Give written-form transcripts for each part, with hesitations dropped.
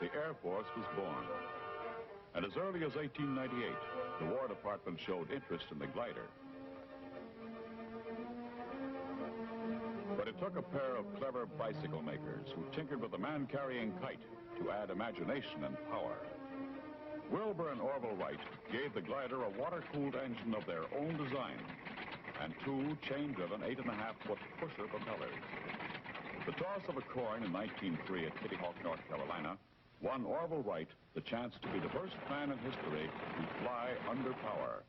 the Air Force was born. And as early as 1898, the War Department showed interest in the glider. But it took a pair of clever bicycle makers who tinkered with a man-carrying kite to add imagination and power. Wilbur and Orville Wright gave the glider a water-cooled engine of their own design and two chain-driven 8.5-foot pusher propellers. The toss of a coin in 1903 at Kitty Hawk, North Carolina, won Orville Wright the chance to be the first man in history to fly under power.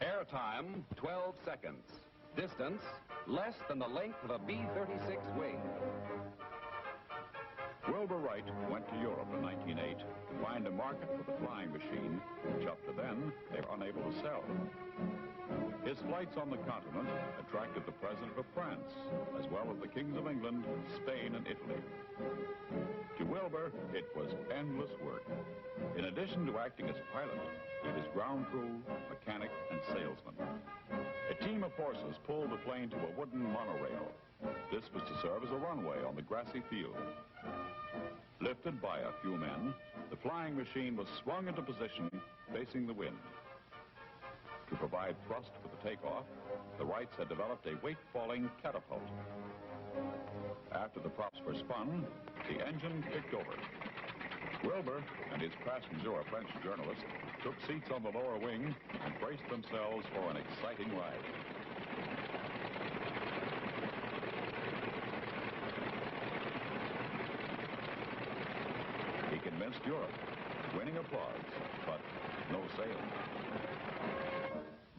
Air time, 12 seconds. Distance, less than the length of a B-36 wing. Wilbur Wright went to Europe in 1908 to find a market for the flying machine, which up to then they were unable to sell. His flights on the continent attracted the President of France, as well as the Kings of England, Spain, and Italy. To Wilbur, it was endless work. In addition to acting as pilot, he was ground crew, mechanic, and salesman. A team of horses pulled the plane to a wooden monorail. This was to serve as a runway on the grassy field. Lifted by a few men, the flying machine was swung into position facing the wind. To provide thrust for the takeoff, the Wrights had developed a weight-falling catapult. After the props were spun, the engine kicked over. Wilbur and his passenger, a French journalist, took seats on the lower wing and braced themselves for an exciting ride. He convinced Europe, winning applause, but no sales.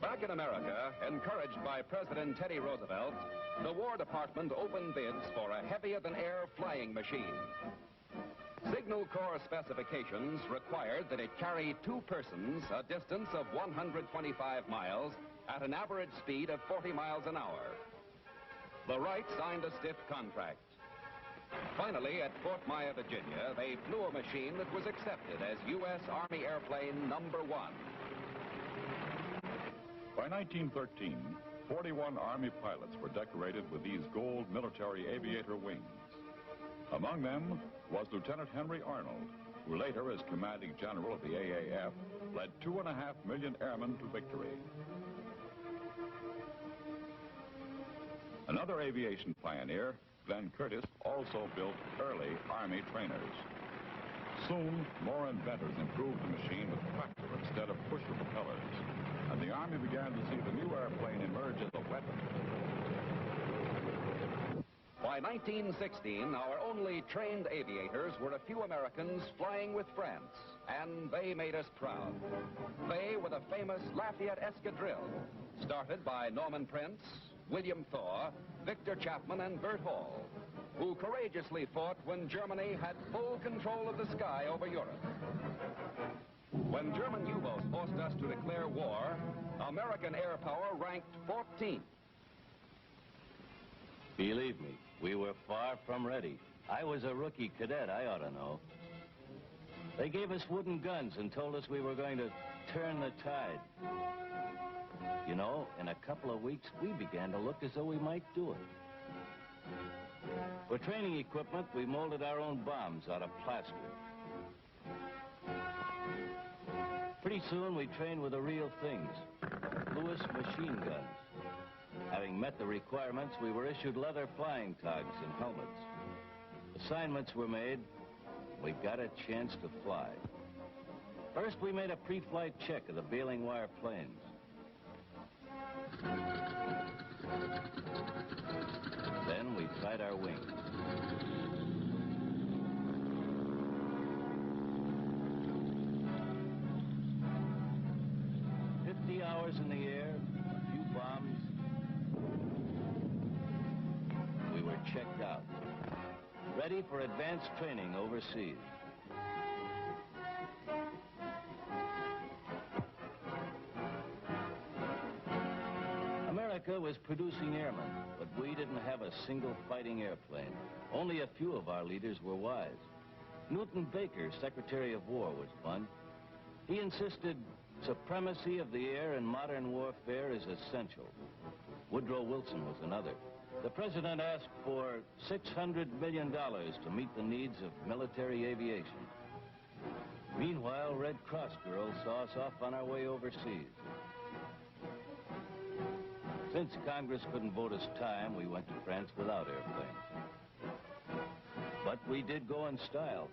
Back in America, encouraged by President Teddy Roosevelt, the War Department opened bids for a heavier-than-air flying machine. Signal Corps specifications required that it carry two persons a distance of 125 miles at an average speed of 40 miles an hour. The Wrights signed a stiff contract. Finally, at Fort Myer, Virginia, they flew a machine that was accepted as U.S. Army Airplane Number 1. By 1913, 41 Army pilots were decorated with these gold military aviator wings. Among them was Lieutenant Henry Arnold, who later, as commanding general of the AAF, led 2.5 million airmen to victory. Another aviation pioneer, Glenn Curtiss, also built early Army trainers. Soon, more inventors improved the machine with tractor instead of pusher propellers, and the Army began to see the new airplane emerge as a weapon. By 1916, our only trained aviators were a few Americans flying with France, and they made us proud. They were the famous Lafayette Escadrille, started by Norman Prince, William Thaw, Victor Chapman, and Bert Hall, who courageously fought when Germany had full control of the sky over Europe. When German U-boats forced us to declare war, American air power ranked 14th. Believe me, we were far from ready. I was a rookie cadet, I ought to know. They gave us wooden guns and told us we were going to turn the tide. You know, in a couple of weeks, we began to look as though we might do it. For training equipment, we molded our own bombs out of plaster. Pretty soon, we trained with the real things, Lewis machine guns. Having met the requirements, we were issued leather flying togs and helmets. Assignments were made. We got a chance to fly. First, we made a pre-flight check of the baling wire planes. Then we tried our wings. Hours in the air, a few bombs. We were checked out, ready for advanced training overseas. America was producing airmen, but we didn't have a single fighting airplane. Only a few of our leaders were wise. Newton Baker, Secretary of War, was one. He insisted supremacy of the air in modern warfare is essential. Woodrow Wilson was another. The president asked for $600 million to meet the needs of military aviation. Meanwhile, Red Cross girls saw us off on our way overseas. Since Congress couldn't vote us time, we went to France without airplanes. But we did go in style.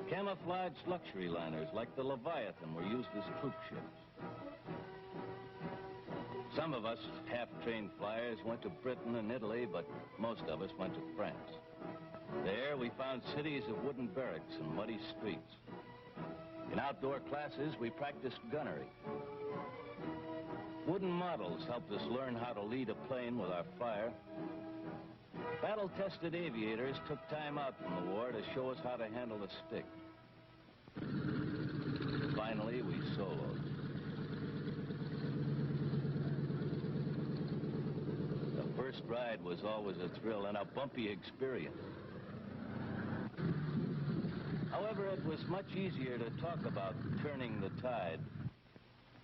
Camouflaged luxury liners like the Leviathan were used as troop ships. Some of us half-trained flyers went to Britain and Italy, but most of us went to France. There, we found cities of wooden barracks and muddy streets. In outdoor classes, we practiced gunnery. Wooden models helped us learn how to lead a plane with our fire. Battle-tested aviators took time out from the war to show us how to handle the stick. Finally, we soloed. The first ride was always a thrill and a bumpy experience. However, it was much easier to talk about turning the tide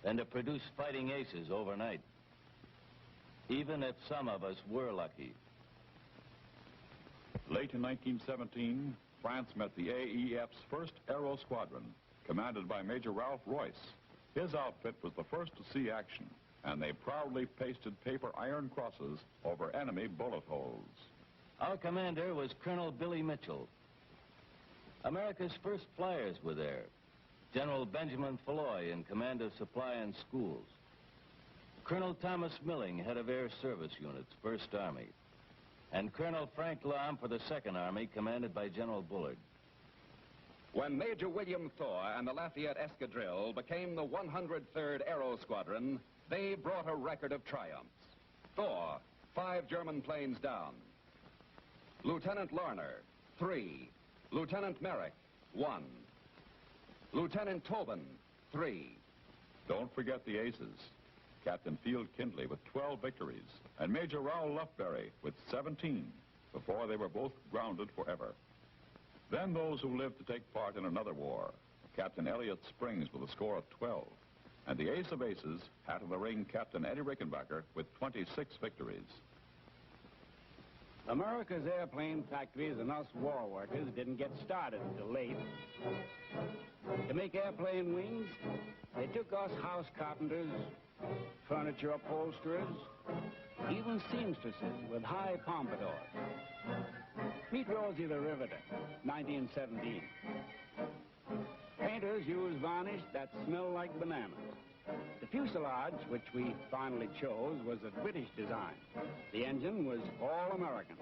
than to produce fighting aces overnight, even if some of us were lucky. Late in 1917, France met the AEF's first Aero Squadron, commanded by Major Ralph Royce. His outfit was the first to see action, and they proudly pasted paper iron crosses over enemy bullet holes. Our commander was Colonel Billy Mitchell. America's first flyers were there. General Benjamin Falloy in command of supply and schools. Colonel Thomas Milling, head of Air Service Units, 1st Army. And Colonel Frank Lom for the 2nd Army, commanded by General Bullard. When Major William Thor and the Lafayette Escadrille became the 103rd Aero Squadron, they brought a record of triumphs. Thor, 5 German planes down. Lieutenant Larner, 3. Lieutenant Merrick, 1. Lieutenant Tobin, 3. Don't forget the aces. Captain Field Kindley with 12 victories, and Major Raoul Lufberry with 17, before they were both grounded forever. Then those who lived to take part in another war. Captain Elliot Springs with a score of 12. And the ace of aces, hat of the ring, Captain Eddie Rickenbacker with 26 victories. America's airplane factories and us war workers didn't get started until late. To make airplane wings, they took us house carpenters, furniture upholsterers, even seamstresses with high pompadours. Meet Rosie the Riveter, 1917. Painters used varnish that smelled like bananas. The fuselage, which we finally chose, was a British design. The engine was all American.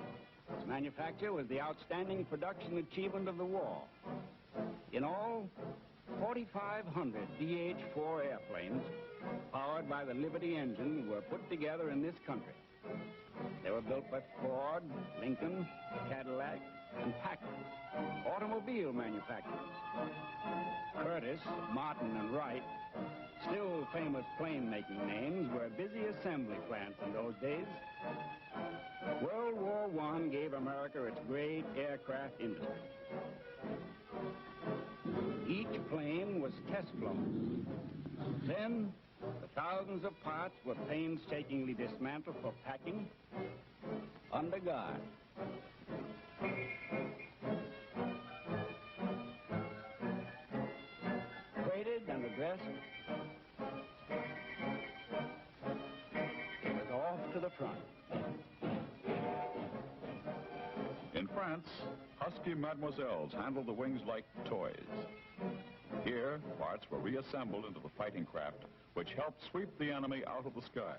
Its manufacture was the outstanding production achievement of the war. In all, 4,500 DH-4 airplanes, powered by the Liberty engine, were put together in this country. They were built by Ford, Lincoln, Cadillac, and Packard, automobile manufacturers. Curtiss, Martin, and Wright, still famous plane-making names, were busy assembly plants in those days. World War I gave America its great aircraft industry. Each plane was test-flown. Then, the thousands of parts were painstakingly dismantled for packing under guard. Graded and addressed, it was off to the front. In France, husky mademoiselles handled the wings like toys. Here, parts were reassembled into the fighting craft, which helped sweep the enemy out of the sky.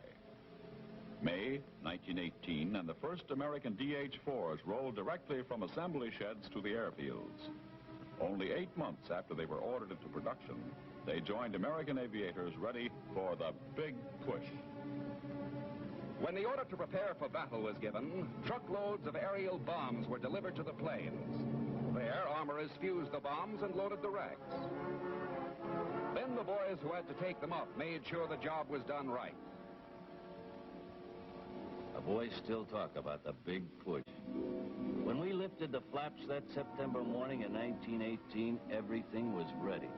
May 1918, and the first American DH-4s rolled directly from assembly sheds to the airfields. Only 8 months after they were ordered into production, they joined American aviators ready for the big push. When the order to prepare for battle was given, truckloads of aerial bombs were delivered to the planes. There, armorers fused the bombs and loaded the racks. Then the boys who had to take them up made sure the job was done right. The boys still talk about the big push. When we lifted the flaps that September morning in 1918, everything was ready.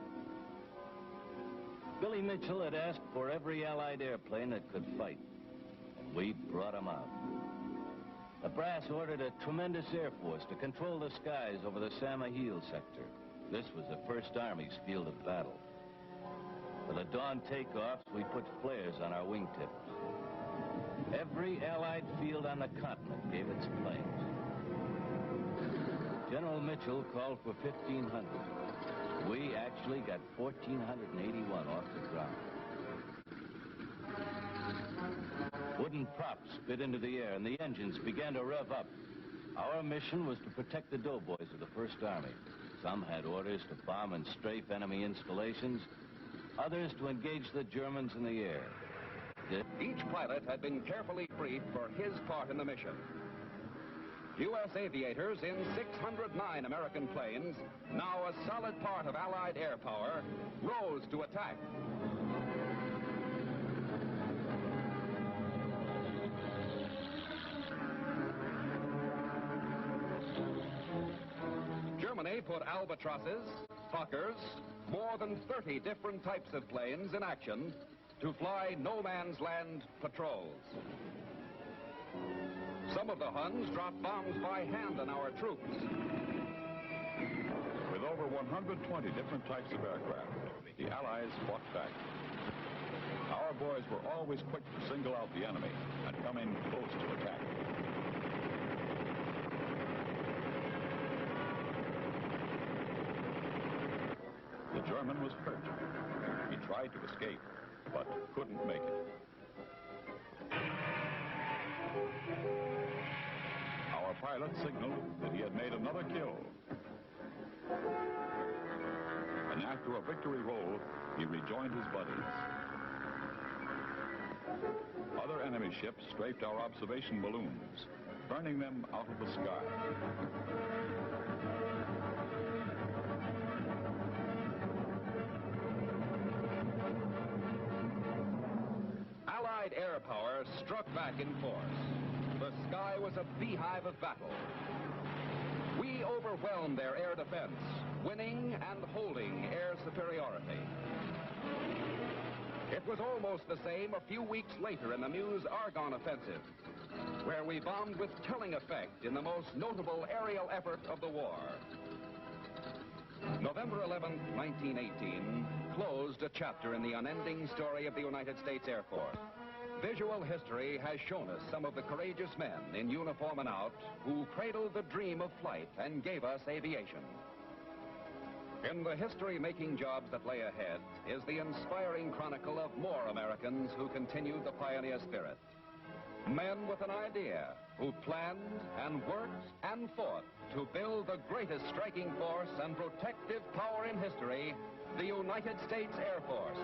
Billy Mitchell had asked for every Allied airplane that could fight, and we brought them out. The brass ordered a tremendous air force to control the skies over the Samahil sector. This was the First Army's field of battle. For the dawn takeoffs, we put flares on our wingtips. Every Allied field on the continent gave its planes. General Mitchell called for 1,500. We actually got 1,481 off the ground. Wooden props spit into the air, and the engines began to rev up. Our mission was to protect the doughboys of the First Army. Some had orders to bomb and strafe enemy installations, others to engage the Germans in the air. Each pilot had been carefully briefed for his part in the mission. U.S. aviators in 609 American planes, now a solid part of Allied air power, rose to attack. Germany put albatrosses, Fokkers, more than 30 different types of planes in action to fly no-man's land patrols. Some of the Huns dropped bombs by hand on our troops. With over 120 different types of aircraft, the Allies fought back. Our boys were always quick to single out the enemy and come in close to attack. The German was hurt. He tried to escape, but couldn't make it. Our pilot signaled that he had made another kill. And after a victory roll, he rejoined his buddies. Other enemy ships strafed our observation balloons, burning them out of the sky. Allied air power struck back in force. The sky was a beehive of battle. We overwhelmed their air defense, winning and holding air superiority. It was almost the same a few weeks later in the Meuse-Argonne offensive, where we bombed with telling effect in the most notable aerial effort of the war. November 11, 1918, closed a chapter in the unending story of the United States Air Force. Visual history has shown us some of the courageous men, in uniform and out, who cradled the dream of flight and gave us aviation. In the history-making jobs that lay ahead is the inspiring chronicle of more Americans who continued the pioneer spirit. Men with an idea who planned and worked and fought to build the greatest striking force and protective power in history, the United States Air Force.